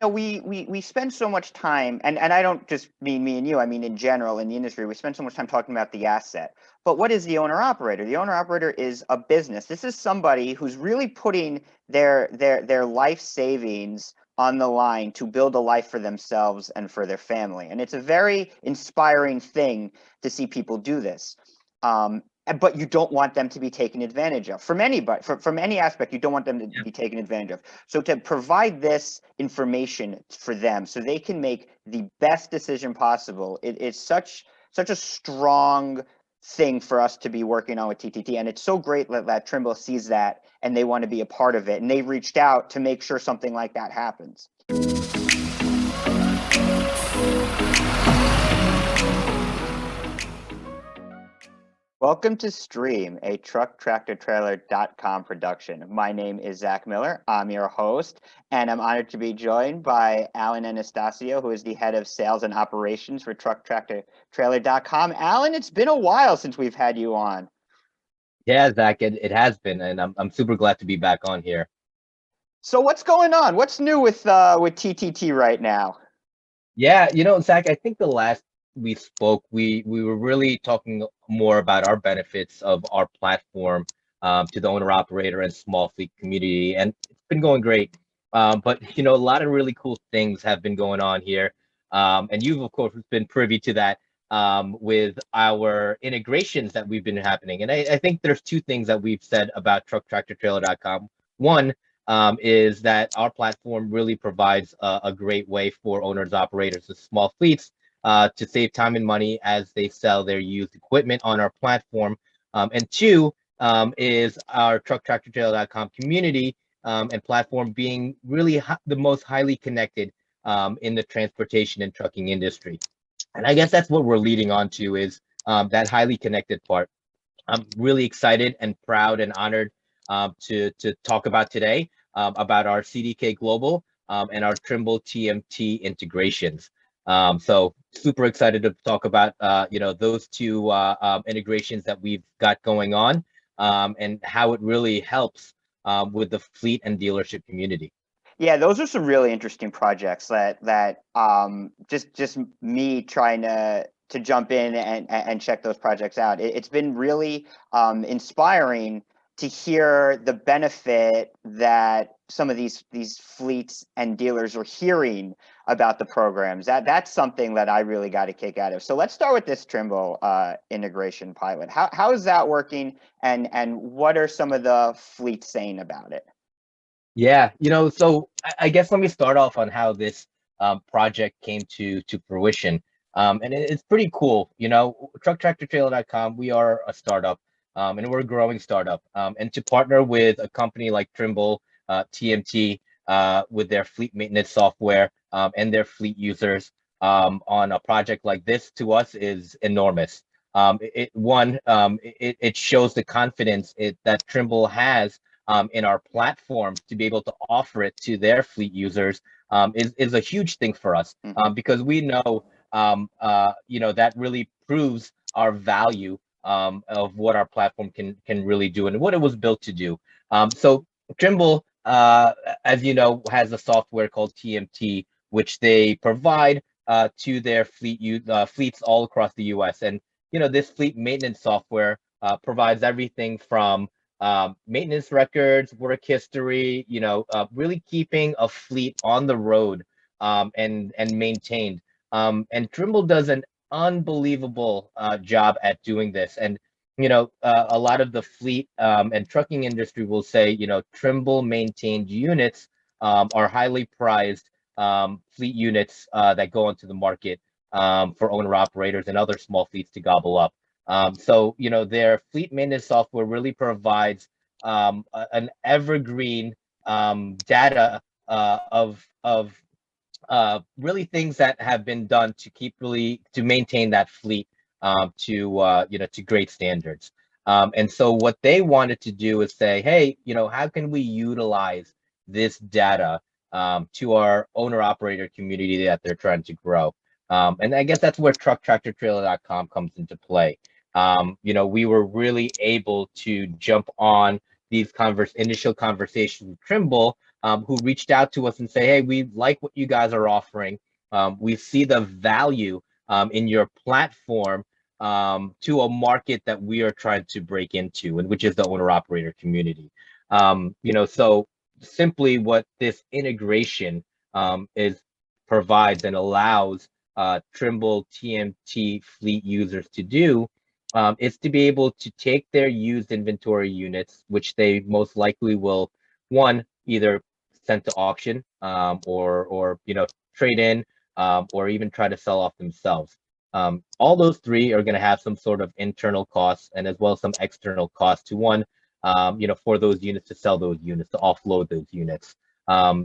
know, we spend so much time, and I don't just mean me and you, I mean in general in the industry, we spend so much time talking about the asset. But what is the owner operator? The owner operator is a business. This is somebody who's really putting their life savings on the line to build a life for themselves and for their family. And it's a very inspiring thing to see people do this. But you don't want them to be taken advantage of from anybody, from any aspect. You don't want them to Yeah. be taken advantage of. So to provide this information for them so they can make the best decision possible, it's such a strong thing for us to be working on with TTT. And it's so great that Trimble sees that and they want to be a part of it. And they reached out to make sure something like that happens. Welcome to Stream, a trucktractortrailer.com production. My name is Zach Miller. I'm your host, and I'm honored to be joined by Alan Anastasio, who is the head of sales and operations for trucktractortrailer.com. Alan, it's been a while since we've had you on. Yeah, Zach, it has been, and I'm super glad to be back on here. So what's going on? What's new with TTT right now? Yeah, Zach, I think the last we spoke, we were really talking more about our benefits of our platform to the owner operator and small fleet community, and it's been going great. But a lot of really cool things have been going on here, and you've of course been privy to that with our integrations that we've been happening. And I think there's two things that we've said about trucktractortrailer.com. One, is that our platform really provides a great way for owners, operators of small fleets to save time and money as they sell their used equipment on our platform. And two, is our trucktractortrailer.com community and platform being really the most highly connected in the transportation and trucking industry. And I guess that's what we're leading on to is that highly connected part. I'm really excited and proud and honored to talk about today about our CDK Global and our Trimble TMT integrations. So super excited to talk about those two integrations that we've got going on and how it really helps with the fleet and dealership community. Yeah, those are some really interesting projects that just me trying to jump in and check those projects out. It's been really inspiring to hear the benefit that some of these fleets and dealers are hearing about the programs. That's something that I really got a kick out of. So let's start with this Trimble integration pilot. How is that working, and what are some of the fleets saying about it? Yeah, so I guess let me start off on how this project came to fruition. And it's pretty cool. TruckTractorTrailer.com, we are a startup, and we're a growing startup. And to partner with a company like Trimble, TMT, with their fleet maintenance software and their fleet users on a project like this to us is enormous. It shows the confidence that Trimble has in our platform to be able to offer it to their fleet users is a huge thing for us Mhm. because we know that really proves our value of what our platform can really do and what it was built to do. So Trimble, as you know, has a software called TMT, which they provide to their fleets all across the U.S. And this fleet maintenance software provides everything from maintenance records, work history, really keeping a fleet on the road and maintained. And Trimble does an unbelievable job at doing this. And a lot of the fleet and trucking industry will say, Trimble maintained units are highly prized fleet units that go onto the market for owner operators and other small fleets to gobble up. So, their fleet maintenance software really provides an evergreen data of really things that have been done to maintain that fleet to great standards. And so what they wanted to do is say, hey, how can we utilize this data to our owner operator community that they're trying to grow? And I guess that's where trucktractortrailer.com comes into play. We were really able to jump on these initial conversations with Trimble who reached out to us and say, hey, we like what you guys are offering. We see the value in your platform to a market that we are trying to break into, and which is the owner operator community. So simply what this integration is provides and allows Trimble TMT fleet users to do is to be able to take their used inventory units, which they most likely will, one, either send to auction or trade in or even try to sell off themselves. All those three are going to have some sort of internal costs and as well as some external costs to one, for those units, to sell those units, to offload those units.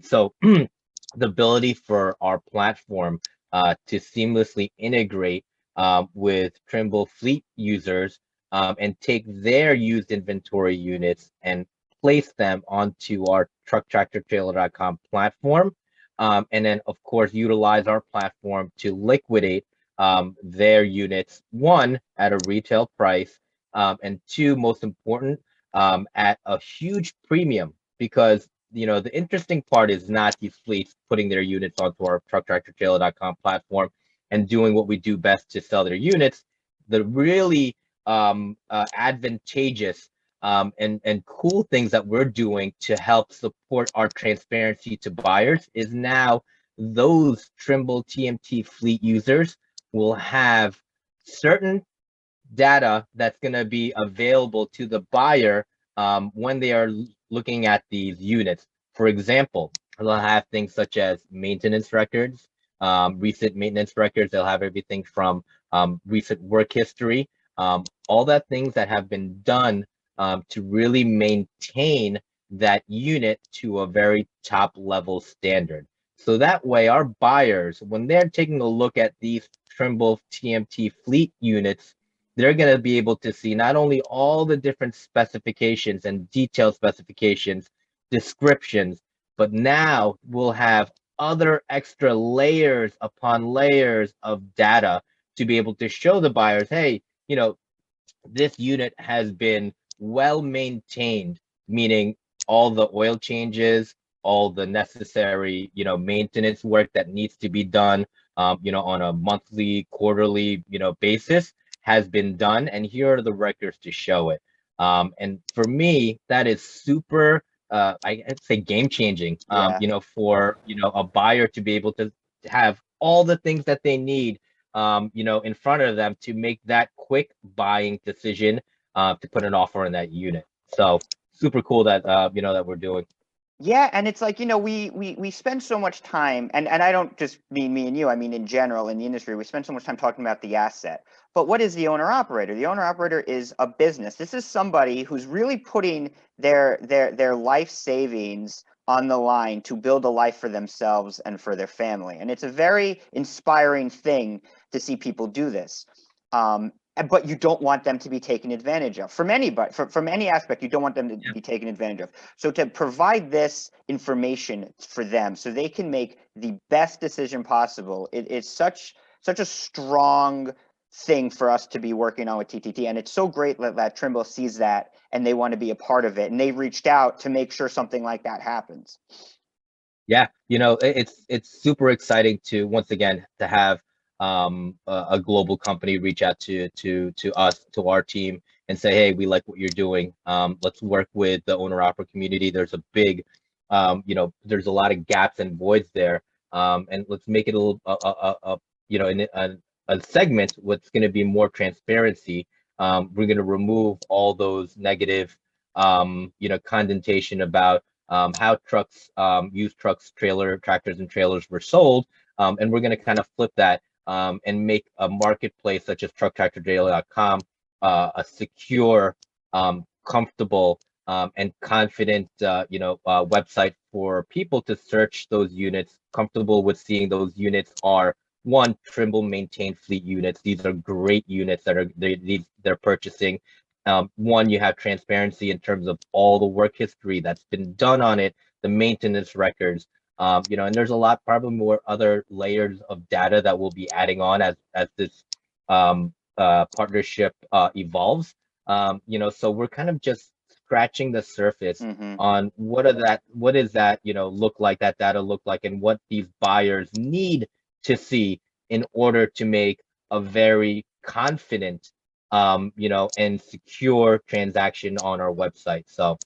So the ability for our platform to seamlessly integrate with Trimble fleet users and take their used inventory units and place them onto our trucktractortrailer.com platform. And then, of course, utilize our platform to liquidate their units, one, at a retail price, and two, most important, at a huge premium. Because the interesting part is not these fleets putting their units onto our trucktractortrailer.com platform and doing what we do best to sell their units. The really advantageous and cool things that we're doing to help support our transparency to buyers is now those Trimble TMT fleet users will have certain data that's going to be available to the buyer when they are looking at these units. For example, they'll have things such as maintenance records, recent maintenance records. They'll have everything from recent work history, all that things that have been done to really maintain that unit to a very top level standard. So that way, our buyers, when they're taking a look at these Trimble TMT fleet units, they're going to be able to see not only all the different specifications and detailed specifications, descriptions, but now we'll have other extra layers upon layers of data to be able to show the buyers, hey, this unit has been well maintained, meaning all the oil changes, all the necessary, maintenance work that needs to be done, on a monthly, quarterly, basis has been done. And here are the records to show it. And for me, that is super, I'd say game changing, for, a buyer to be able to have all the things that they need in front of them to make that quick buying decision to put an offer on that unit. So super cool that that we're doing. Yeah, and it's like, we spend so much time, and I don't just mean me and you, I mean in general in the industry, we spend so much time talking about the asset. But what is the owner operator? The owner operator is a business. This is somebody who's really putting their life savings on the line to build a life for themselves and for their family. And it's a very inspiring thing to see people do this. But you don't want them to be taken advantage of from anybody, from any aspect. You don't want them to be taken advantage of. So to provide this information for them so they can make the best decision possible, it's such a strong thing for us to be working on with TTT. And it's so great that Trimble sees that and they want to be a part of it. And they reached out to make sure something like that happens. Yeah, it's super exciting to once again to have a global company reach out to us, to our team, and say, hey, we like what you're doing. Let's work with the owner operator community. There's a big, there's a lot of gaps and voids there, and let's make it a little, in a segment what's going to be more transparency. We're going to remove all those negative, connotation about how trucks, used trucks, tractors and trailers were sold. And we're going to kind of flip that and make a marketplace such as trucktractortrailer.com a secure, comfortable, and confident, website for people to search those units, comfortable with seeing those units are one, Trimble maintained fleet units. These are great units that they're purchasing. One, you have transparency in terms of all the work history that's been done on it, the maintenance records, and there's a lot, probably more other layers of data that we'll be adding on as this partnership evolves. So we're kind of just scratching the surface Mm-hmm. on what is that, look like, that data look like, and what these buyers need to see in order to make a very confident, and secure transaction on our website. So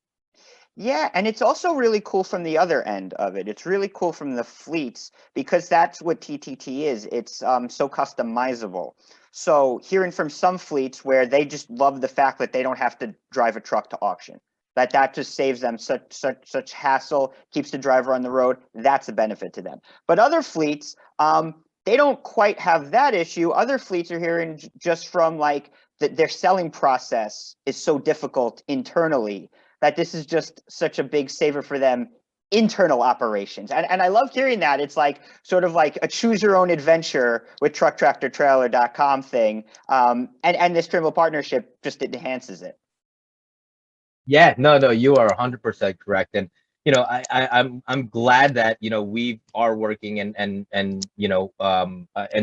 Yeah, and it's also really cool from the other end of it. It's really cool from the fleets because that's what TTT is. It's so customizable. So hearing from some fleets where they just love the fact that they don't have to drive a truck to auction, that just saves them such hassle, keeps the driver on the road. That's a benefit to them. But other fleets, they don't quite have that issue. Other fleets are hearing just from like that their selling process is so difficult internally that this is just such a big saver for them internal operations. And I love hearing that. It's like sort of like a choose your own adventure with trucktractortrailer.com thing. And this Trimble partnership just enhances it. yeah, no, you are 100% correct. And I'm glad that we are working and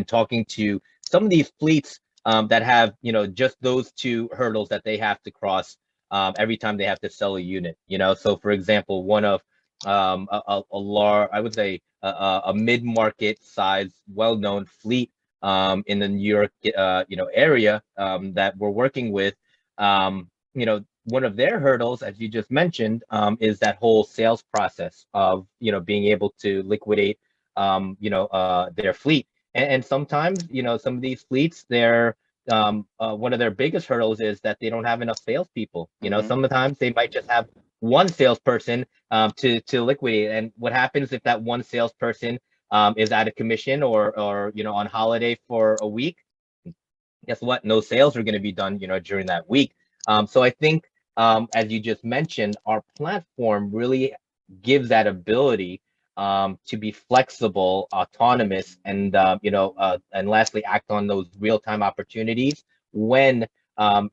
talking to some of these fleets that have just those two hurdles that they have to cross every time they have to sell a unit. So for example, one of a large, I would say a mid-market size, well-known fleet in the New York area that we're working with. One of their hurdles, as you just mentioned, is that whole sales process of being able to liquidate their fleet. And sometimes some of these fleets, they're one of their biggest hurdles is that they don't have enough salespeople. Mm-hmm. Sometimes they might just have one salesperson to liquidate. And what happens if that one salesperson is out of commission or on holiday for a week? Guess what? No sales are going to be done, during that week. So I think, as you just mentioned, our platform really gives that ability to be flexible, autonomous, and lastly, act on those real-time opportunities when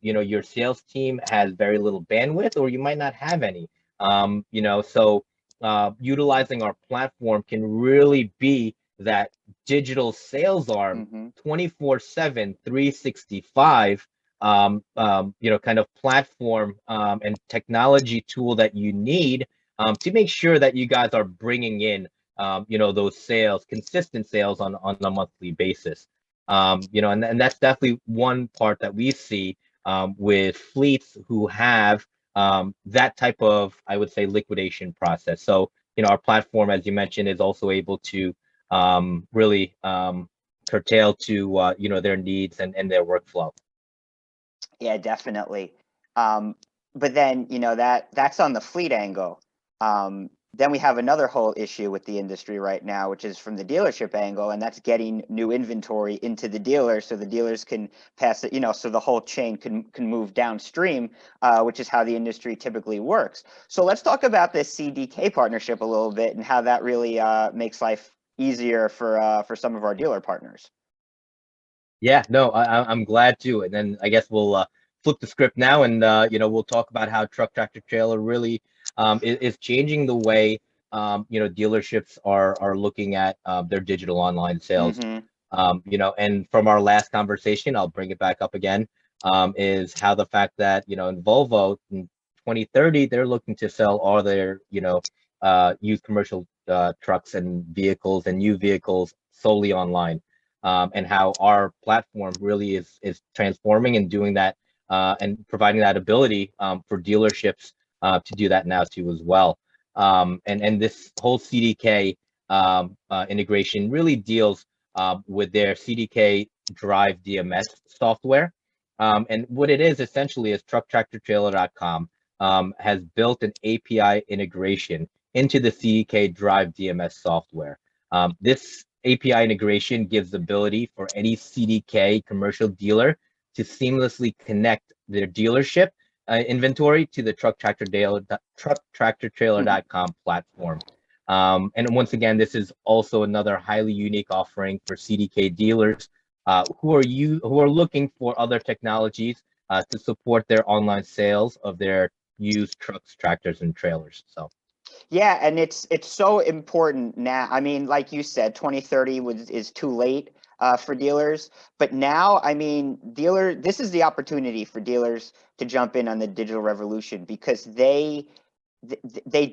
your sales team has very little bandwidth, or you might not have any. So utilizing our platform can really be that digital sales arm Mm-hmm. 24/7, 365, kind of platform and technology tool that you need to make sure that you guys are bringing in, those sales, consistent sales on a monthly basis. And that's definitely one part that we see with fleets who have that type of, I would say, liquidation process. So, our platform, as you mentioned, is also able to really curtail to their needs and their workflow. Yeah, definitely. But then, that's on the fleet angle. Then we have another whole issue with the industry right now, which is from the dealership angle, and that's getting new inventory into the dealer so the dealers can pass it, so the whole chain can move downstream, which is how the industry typically works. So let's talk about this CDK partnership a little bit and how that really makes life easier for some of our dealer partners. Yeah, no, I'm glad to. And then I guess we'll flip the script now, and we'll talk about how Truck Tractor Trailer really is changing the way dealerships are looking at their digital online sales. Mm-hmm. And from our last conversation, I'll bring it back up again. Is how the fact that in Volvo in 2030 they're looking to sell all their used commercial trucks and vehicles and new vehicles solely online. And how our platform really is transforming and doing that and providing that ability for dealerships to do that now too as well. And this whole CDK integration really deals with their CDK Drive DMS software. And what it is essentially is trucktractortrailer.com has built an API integration into the CDK Drive DMS software. This API integration gives the ability for any CDK commercial dealer to seamlessly connect their dealership inventory to the trucktractortrailer.com platform. And once again, this is also another highly unique offering for CDK dealers who are looking for other technologies to support their online sales of their used trucks, tractors, and trailers. So. Yeah, and it's so important now. I mean, like you said, 2030 is too late for dealers, but now, I mean, this is the opportunity for dealers to jump in on the digital revolution because they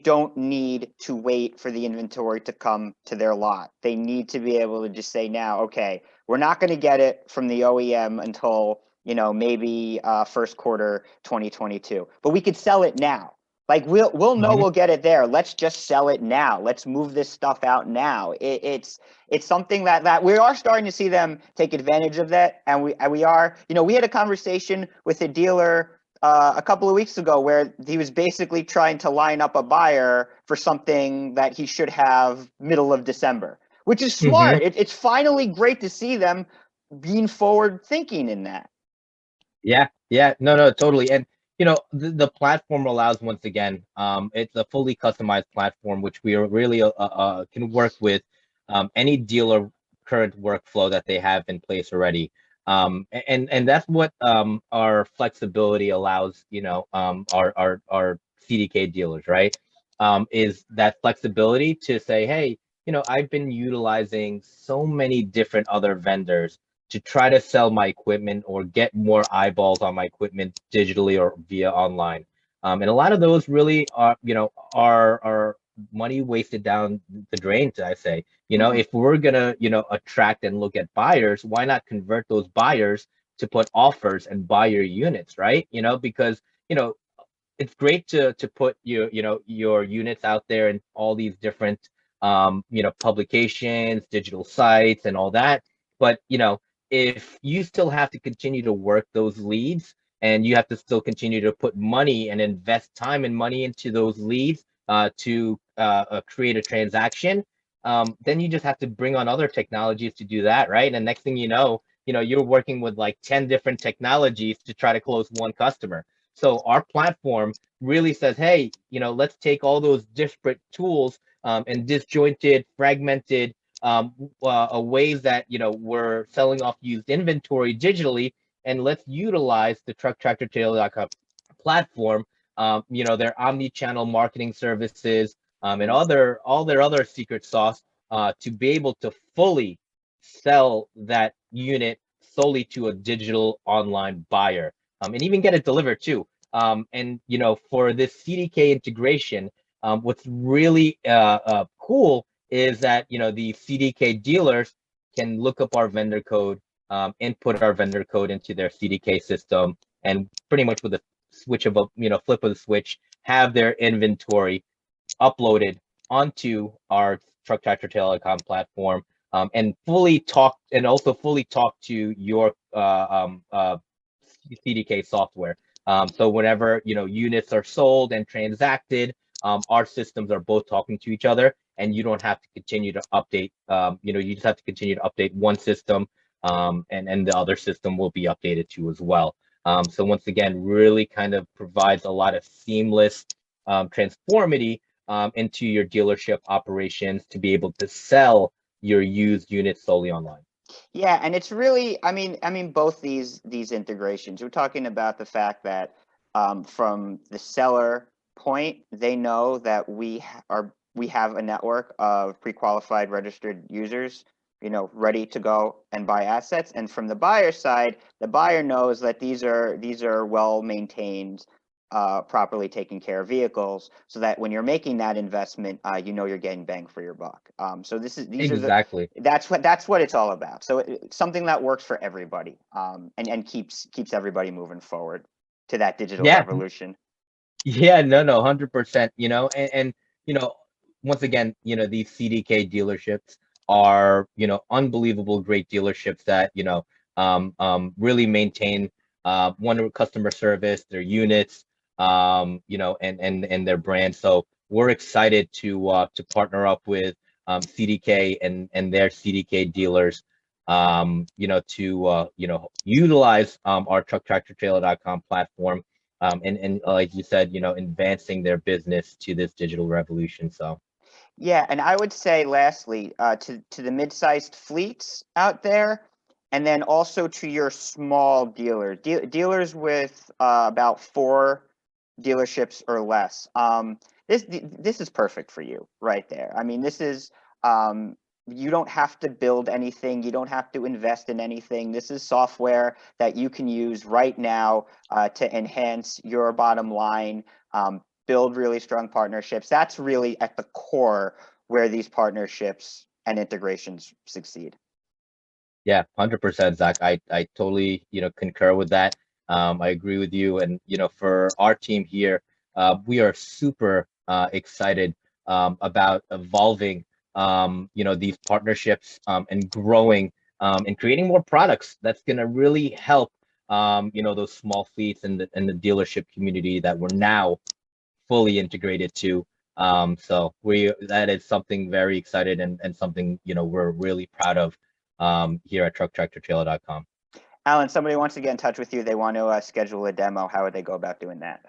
don't need to wait for the inventory to come to their lot. They need to be able to just say now, okay, we're not going to get it from the OEM until, maybe first quarter 2022, but we could sell it now. Like we'll know Hmm. we'll get it there. Let's just sell it now. Let's move this stuff out now. It's something that we are starting to see them take advantage of that, and we are. We had a conversation with a dealer a couple of weeks ago where he was basically trying to line up a buyer for something that he should have middle of December, which is Hmm. smart. It's finally great to see them being forward thinking in that. Yeah, yeah, no, no, totally. And the platform allows, once again, it's a fully customized platform, which we are really can work with any dealer current workflow that they have in place already. And that's what our flexibility allows, our CDK dealers, right? Is that flexibility to say, hey, I've been utilizing so many different other vendors to try to sell my equipment or get more eyeballs on my equipment digitally or via online. And a lot of those really are money wasted down the drain, I say. Hmm. If we're gonna, attract and look at buyers, why not convert those buyers to put offers and buy your units, right? Because, it's great to put your units out there in all these different publications, digital sites, and all that. But if you still have to continue to work those leads and you have to still continue to put money and invest time and money into those leads to create a transaction, then you just have to bring on other technologies to do that, right? And next thing you're working with like 10 different technologies to try to close one customer. So our platform really says, hey, let's take all those disparate tools and disjointed, fragmented ways that we're selling off used inventory digitally, and let's utilize the trucktractortrailer.com platform, their omni-channel marketing services, and all their other secret sauce to be able to fully sell that unit solely to a digital online buyer, and even get it delivered too. And for this CDK integration, what's really cool is that the CDK dealers can look up our vendor code, input our vendor code into their CDK system, and pretty much with a switch of a flip of the switch, have their inventory uploaded onto our Truck Tractor Telecom platform, and also fully talk to your CDK software. So whenever units are sold and transacted, our systems are both talking to each other, and you don't have to continue to update. You just have to continue to update one system, and the other system will be updated too as well. So once again, really kind of provides a lot of seamless transformity into your dealership operations to be able to sell your used units solely online. Yeah, and it's really, I mean, both these integrations. We're talking about the fact that from the seller point, they know that we have a network of pre-qualified registered users, ready to go and buy assets. And from the buyer side, the buyer knows that these are well maintained, properly taken care of vehicles, so that when you're making that investment, you're getting bang for your buck. So these are the Exactly. that's what it's all about. So it's something that works for everybody, and keeps everybody moving forward to that digital Yeah. revolution. Yeah, no, no, 100%, and you know, once again, these CDK dealerships are, unbelievable great dealerships that, really maintain one customer service, their units, and their brand. So we're excited to partner up with CDK and their CDK dealers, to utilize our trucktractortrailer.com platform, and like you said, advancing their business to this digital revolution. So Yeah, and I would say lastly, to the mid-sized fleets out there, and then also to your small dealers with about four dealerships or less. this is perfect for you right there. I mean, this is you don't have to build anything. You don't have to invest in anything. This is software that you can use right now to enhance your bottom line, build really strong partnerships. That's really at the core where these partnerships and integrations succeed. Yeah, 100%, Zach. I totally, concur with that. I agree with you. And, for our team here, we are super excited about evolving, these partnerships and growing and creating more products that's going to really help, those small fleets and the dealership community that we're now fully integrated to. So that is something very excited and something, we're really proud of here at trucktractortrailer.com. Alan, somebody wants to get in touch with you. They want to schedule a demo. How would they go about doing that?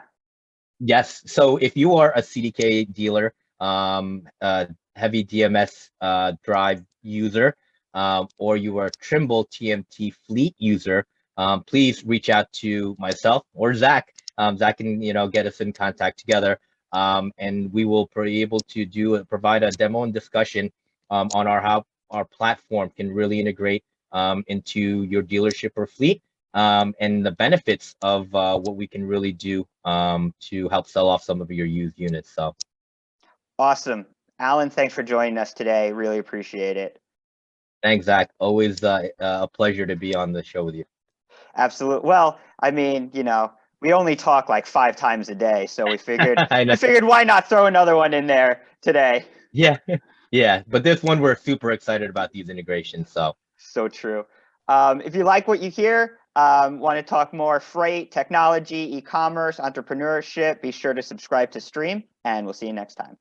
Yes. So if you are a CDK dealer, heavy DMS drive user, or you are a Trimble TMT fleet user, please reach out to myself or Zach. Zach can get us in contact together, and we will be able to provide a demo and discussion on how our platform can really integrate into your dealership or fleet, and the benefits of what we can really do to help sell off some of your used units. So awesome. Alan, thanks for joining us today. Really appreciate it. thanks, Zach. Always a pleasure to be on the show with you. Absolutely. Well, I mean, we only talk like 5 times a day, so we figured why not throw another one in there today. Yeah, yeah. But this one, we're super excited about these integrations. So true. If you like what you hear, want to talk more freight, technology, e-commerce, entrepreneurship, be sure to subscribe to Stream, and we'll see you next time.